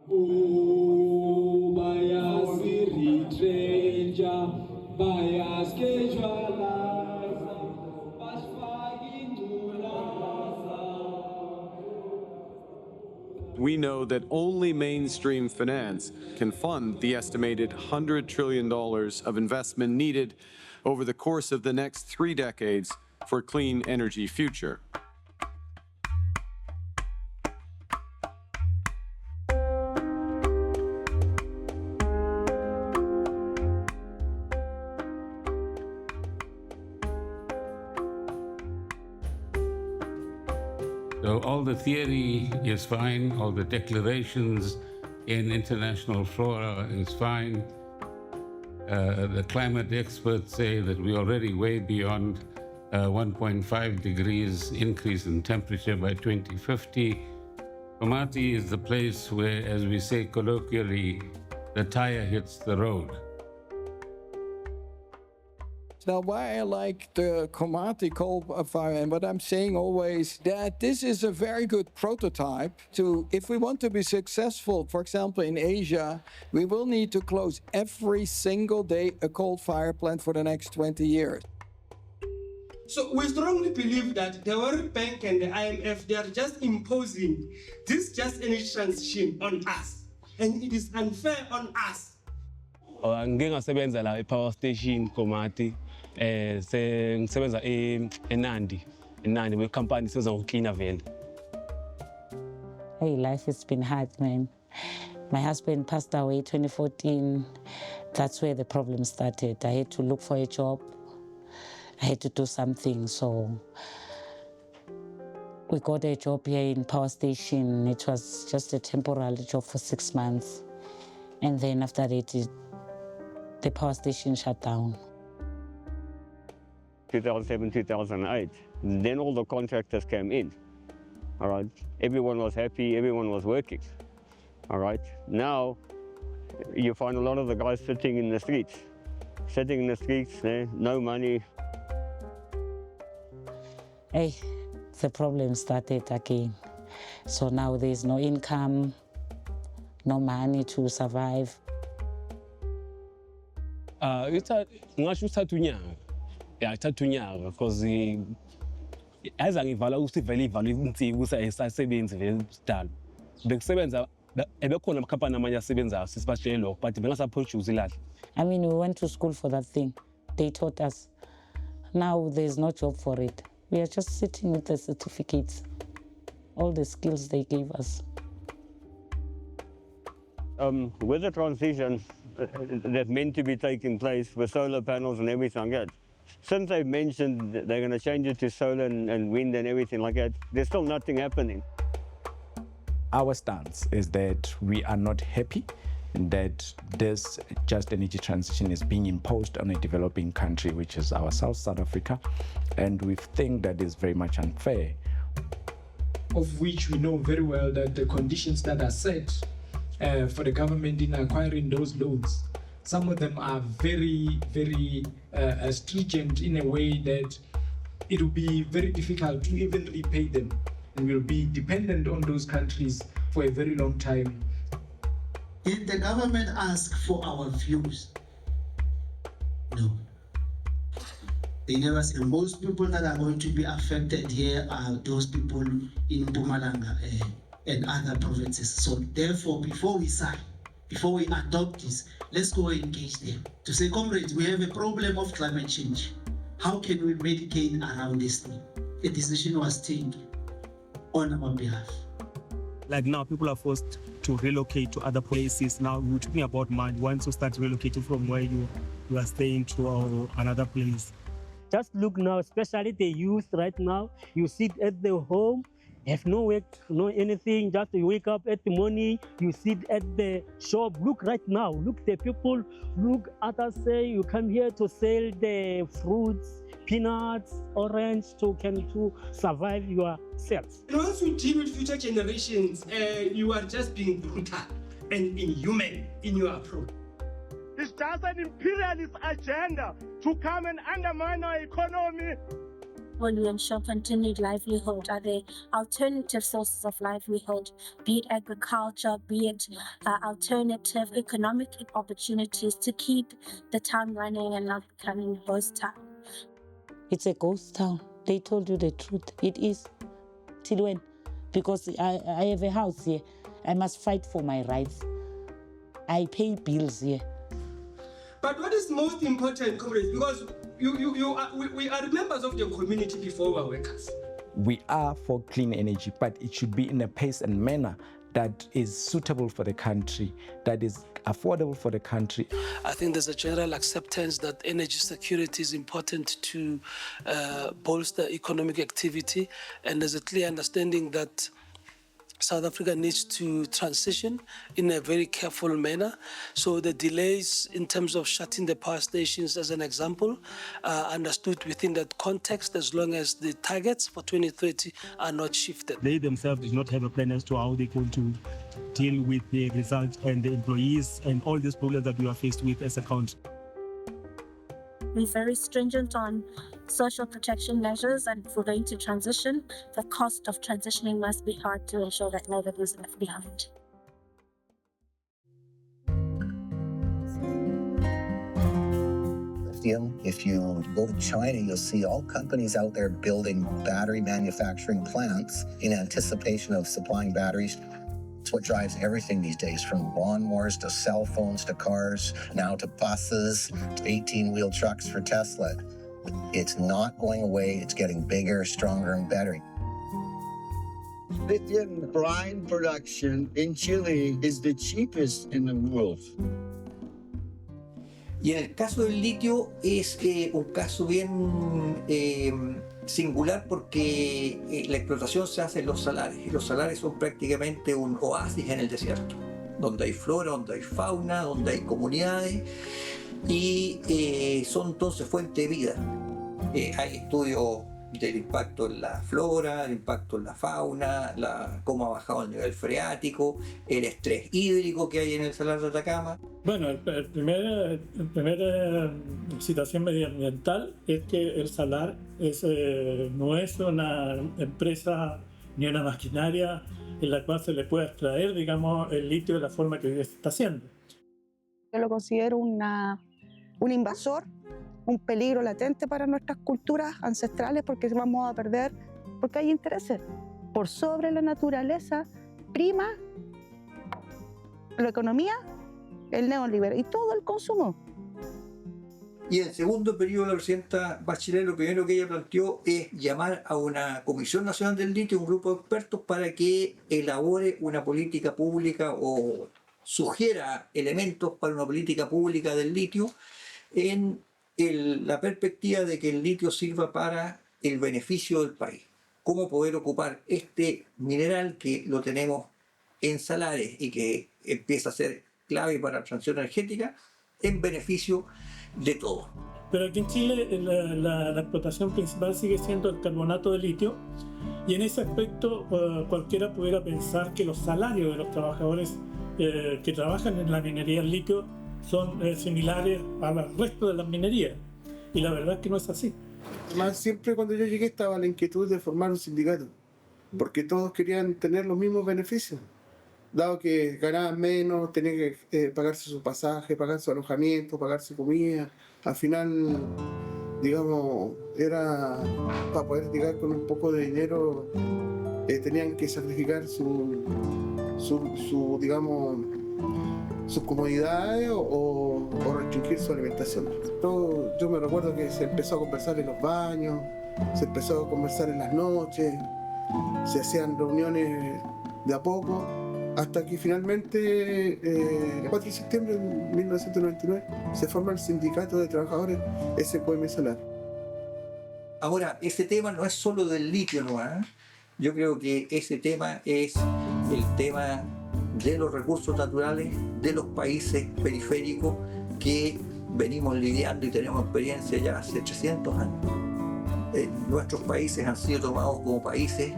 We know that only mainstream finance can fund the estimated $100 trillion of investment needed over the course of the next 3 decades for a clean energy future. So all the theory is fine, all the declarations in international fora is fine. The climate experts say that we're already way beyond 1.5 degrees increase in temperature by 2050. Komati is the place where, as we say colloquially, the tire hits the road. Now, why I like the Komati coal fire, and what I'm saying always, that this is a very good prototype to, if we want to be successful, for example, in Asia, we will need to close every single day a coal fire plant for the next 20 years. So we strongly believe that the World Bank and the IMF, they are just imposing this just energy transition on us, and it is unfair on us. Ngike ngasebenza la e-power station Komati, ngisebenza eNandi we-company sisebenza ngokucleaner vele. Hey, life has been hard, man. My husband passed away 2014. That's where the problem started. I had to look for a job. I had to do something, so we got a job here in power station. It was just a temporary job for 6 months. And then after that, the power station shut down. 2007, 2008, then all the contractors came in, all right? Everyone was happy, everyone was working, all right? Now, you find a lot of the guys sitting in the streets, no money. Hey, the problem started again. So now there's no income, no money to survive. Ngasho uthatha unyaka. Yeah, ithatha unyaka because azangivala ukuthi vele ivala insika usasebenzi vele sidala. Bekusebenza ebekhona amakhampani amanye asebenzayo sisibashele lokho but bengasaproduce ilali. I mean, we went to school for that thing. They taught us. Now there's no job for it. We are just sitting with the certificates, all the skills they gave us. With the transition that's meant to be taking place with solar panels and everything like that, since they've mentioned that they're going to change it to solar and wind and everything like that, there's still nothing happening. Our stance is that we are not happy that this just energy transition is being imposed on a developing country, which is ourselves, South Africa, and we think that is very much unfair. Of which we know very well that the conditions that are set for the government in acquiring those loans, some of them are very, very stringent in a way that it will be very difficult to even repay them, and we'll be dependent on those countries for a very long time. Did the government ask for our views? No. They never said. Most people that are going to be affected here are those people in Mpumalanga and other provinces. So therefore, before we sign, before we adopt this, let's go engage them to say, comrades, we have a problem of climate change. How can we mitigate around this thing? A decision was taken on our behalf. Like now, people are forced to relocate to other places. Now we're talking about money. Once you start relocating from where you are staying to another place. Just look now, especially the youth right now. You sit at the home, have no work, no anything. Just you wake up at the morning, you sit at the shop. Look right now. Look the people. Look others say you come here to sell the fruits, peanuts, orange to survive yourself. Once you deal with future generations, you are just being brutal and inhuman in your approach. It's just an imperialist agenda to come and undermine our economy. will you ensure continued livelihood? Are there alternative sources of livelihood, be it agriculture, be it alternative economic opportunities to keep the town running and not becoming a ghost town? It's a ghost town. They told you the truth. It is. Till when? Because I have a house here. I must fight for my rights. I pay bills here. But what is most important, comrades, because we are members of the community before we are workers. We are for clean energy, but it should be in a pace and manner that is suitable for the country, that is affordable for the country. I think there's a general acceptance that energy security is important to bolster economic activity, and there's a clear understanding that South Africa needs to transition in a very careful manner. So the delays in terms of shutting the power stations, as an example, are understood within that context, as long as the targets for 2030 are not shifted. They themselves did not have a plan as to how they're going to deal with the results and the employees and all these problems that we are faced with as a country. We're very stringent on social protection measures, and if we're going to transition, the cost of transitioning must be hard to ensure that nobody is left behind. Lithium, if you go to China, you'll see all companies out there building battery manufacturing plants in anticipation of supplying batteries. It's what drives everything these days, from lawnmowers to cell phones to cars, now to buses, to 18-wheel trucks for Tesla. It's not going away. It's getting bigger, stronger, and better. Lithium brine production in Chile is the cheapest in the world. Y en el caso del litio es un caso bien singular porque la explotación se hace en los salares, y los salares son prácticamente un oasis en el desierto, donde hay flora, donde hay fauna, donde hay comunidades, y son entonces fuente de vida. Hay estudios del impacto en la flora, el impacto en la fauna, cómo ha bajado el nivel freático, el estrés hídrico que hay en el salar de Atacama. Bueno, la primera situación medioambiental es que el salar no es una empresa ni una maquinaria en la cual se le pueda extraer, digamos, el litio de la forma que se está haciendo. Yo lo considero un invasor, un peligro latente para nuestras culturas ancestrales, porque vamos a perder, porque hay intereses. Por sobre la naturaleza prima la economía, el neoliberal y todo el consumo. Y en el segundo periodo de la presidenta Bachelet, lo primero que ella planteó es llamar a una Comisión Nacional del Litio, un grupo de expertos, para que elabore una política pública o sugiera elementos para una política pública del litio en la perspectiva de que el litio sirva para el beneficio del país. Cómo poder ocupar este mineral que lo tenemos en salares y que empieza a ser clave para la transición energética en beneficio de todos. Pero aquí en Chile la explotación principal sigue siendo el carbonato de litio, y en ese aspecto cualquiera pudiera pensar que los salarios de los trabajadores que trabajan en la minería del litio son similares al resto de las minerías, y la verdad es que no es así. Además, siempre cuando yo llegué estaba la inquietud de formar un sindicato, porque todos querían tener los mismos beneficios. Dado que ganaban menos, tenían que pagarse su pasaje, pagar su alojamiento, pagar su comida. Al final, digamos, era para poder llegar con un poco de dinero, tenían que sacrificar digamos, sus comodidades o restringir su alimentación. Yo me recuerdo que se empezó a conversar en los baños, se empezó a conversar en las noches, se hacían reuniones de a poco, hasta que finalmente, el 4 de septiembre de 1999, se forma el Sindicato de Trabajadores SQM Solar. Ahora, ese tema no es solo del litio, ¿no? Yo creo que ese tema es el tema de los recursos naturales de los países periféricos que venimos lidiando y tenemos experiencia ya hace 300 años. Nuestros países han sido tomados como países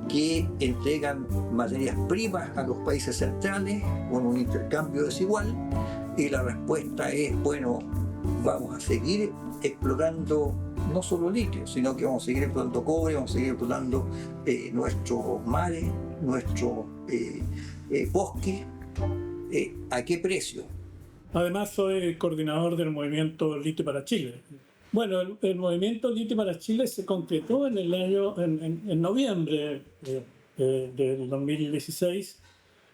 que entregan materias primas a los países centrales con un intercambio desigual, y la respuesta es, bueno, vamos a seguir explorando no solo litio, sino que vamos a seguir explotando cobre, vamos a seguir explotando nuestros mares, nuestros bosques. ¿A qué precio? Además, soy coordinador del movimiento Litio para Chile. Bueno, el movimiento Litio para Chile se concretó en noviembre del 2016,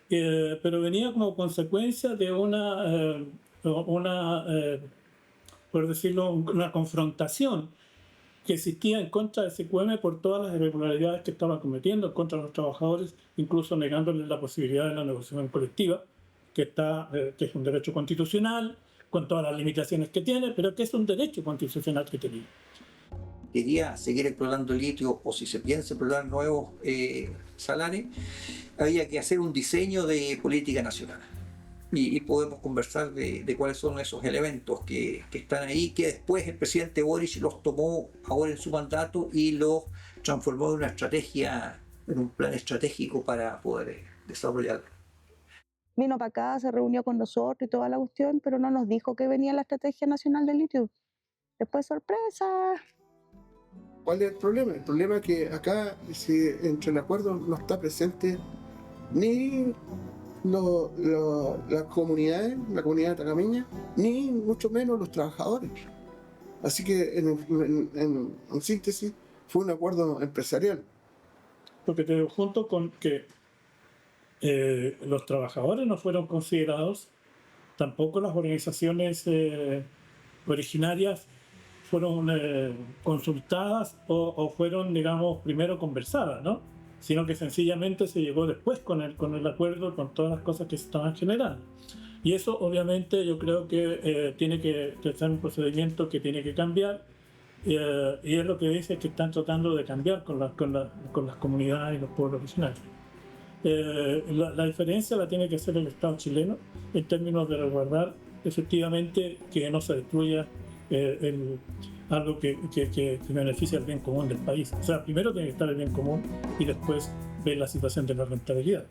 pero venía como consecuencia de por decirlo, una confrontación que existía en contra de SQM por todas las irregularidades que estaban cometiendo en contra de los trabajadores, incluso negándoles la posibilidad de la negociación colectiva, que es un derecho constitucional, con todas las limitaciones que tiene, pero que es un derecho constitucional que tenía. Quería seguir explorando litio, o si se piensa explorar nuevos salares, había que hacer un diseño de política nacional. Y podemos conversar de cuáles son esos elementos que están ahí, que después el presidente Boric los tomó ahora en su mandato y los transformó en una estrategia, en un plan estratégico para poder desarrollarlo. Vino para acá, se reunió con nosotros y toda la cuestión, pero no nos dijo que venía la Estrategia Nacional del Litio. Después, sorpresa. ¿Cuál es el problema? El problema es que acá, entre el acuerdo, no está presente ni las comunidades, la comunidad atacameña, ni mucho menos los trabajadores. Así que, en síntesis, fue un acuerdo empresarial. Porque te junto con que los trabajadores no fueron considerados, tampoco las organizaciones originarias fueron consultadas o fueron, digamos, primero conversadas, ¿no? Sino que sencillamente se llegó después con el acuerdo, con todas las cosas que se estaban generando. Y eso obviamente yo creo que tiene que ser un procedimiento que tiene que cambiar, y es lo que dice que están tratando de cambiar con las comunidades y los pueblos originarios. La diferencia la tiene que hacer el Estado chileno en términos de resguardar efectivamente que no se destruya algo que beneficia al bien común del país. O sea, primero tiene que estar el bien común y después ver la situación de la rentabilidad.